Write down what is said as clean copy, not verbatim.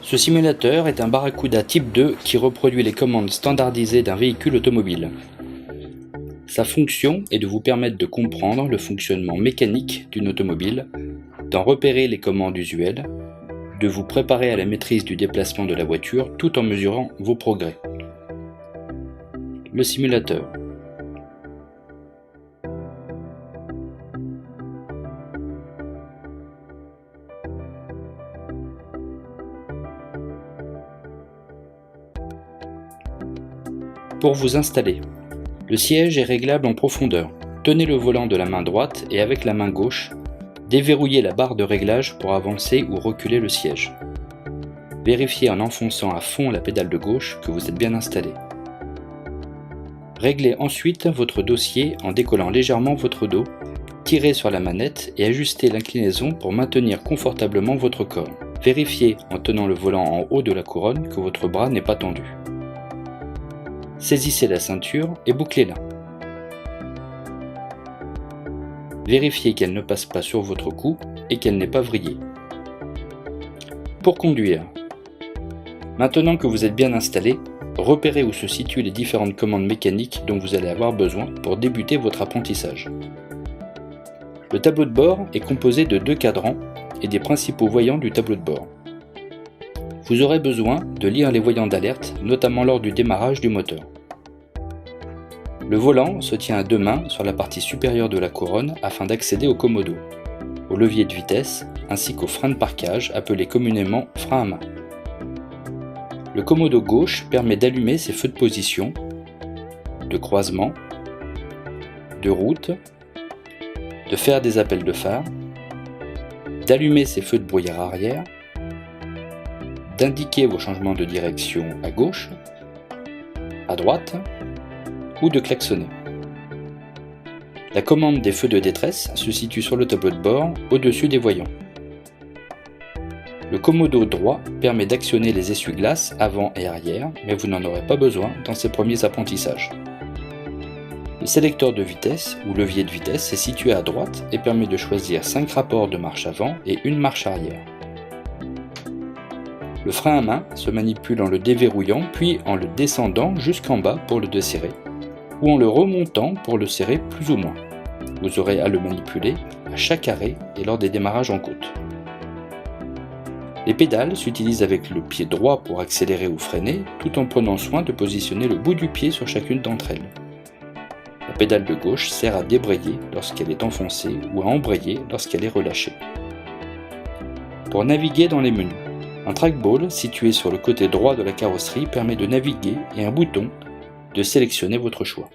Ce simulateur est un Barracuda Type 2 qui reproduit les commandes standardisées d'un véhicule automobile. Sa fonction est de vous permettre de comprendre le fonctionnement mécanique d'une automobile, d'en repérer les commandes usuelles, de vous préparer à la maîtrise du déplacement de la voiture tout en mesurant vos progrès. Le simulateur. Pour vous installer, le siège est réglable en profondeur. Tenez le volant de la main droite et avec la main gauche, déverrouillez la barre de réglage pour avancer ou reculer le siège. Vérifiez en enfonçant à fond la pédale de gauche que vous êtes bien installé. Réglez ensuite votre dossier en décollant légèrement votre dos, tirez sur la manette et ajustez l'inclinaison pour maintenir confortablement votre corps. Vérifiez en tenant le volant en haut de la couronne que votre bras n'est pas tendu. Saisissez la ceinture et bouclez-la. Vérifiez qu'elle ne passe pas sur votre cou et qu'elle n'est pas vrillée. Pour conduire, maintenant que vous êtes bien installé, repérez où se situent les différentes commandes mécaniques dont vous allez avoir besoin pour débuter votre apprentissage. Le tableau de bord est composé de 2 cadrans et des principaux voyants du tableau de bord. Vous aurez besoin de lire les voyants d'alerte, notamment lors du démarrage du moteur. Le volant se tient à 2 mains sur la partie supérieure de la couronne afin d'accéder au commodo, au levier de vitesse ainsi qu'au frein de parquage appelé communément frein à main. Le commodo gauche permet d'allumer ses feux de position, de croisement, de route, de faire des appels de phare, d'allumer ses feux de brouillard arrière, d'indiquer vos changements de direction à gauche, à droite ou de klaxonner. La commande des feux de détresse se situe sur le tableau de bord au-dessus des voyants. Le commodo droit permet d'actionner les essuie-glaces avant et arrière, mais vous n'en aurez pas besoin dans ces premiers apprentissages. Le sélecteur de vitesse ou levier de vitesse est situé à droite et permet de choisir 5 rapports de marche avant et 1 marche arrière. Le frein à main se manipule en le déverrouillant puis en le descendant jusqu'en bas pour le desserrer ou en le remontant pour le serrer plus ou moins. Vous aurez à le manipuler à chaque arrêt et lors des démarrages en côte. Les pédales s'utilisent avec le pied droit pour accélérer ou freiner tout en prenant soin de positionner le bout du pied sur chacune d'entre elles. La pédale de gauche sert à débrayer lorsqu'elle est enfoncée ou à embrayer lorsqu'elle est relâchée. Pour naviguer dans les menus, un trackball situé sur le côté droit de la carrosserie permet de naviguer et un bouton de sélectionner votre choix.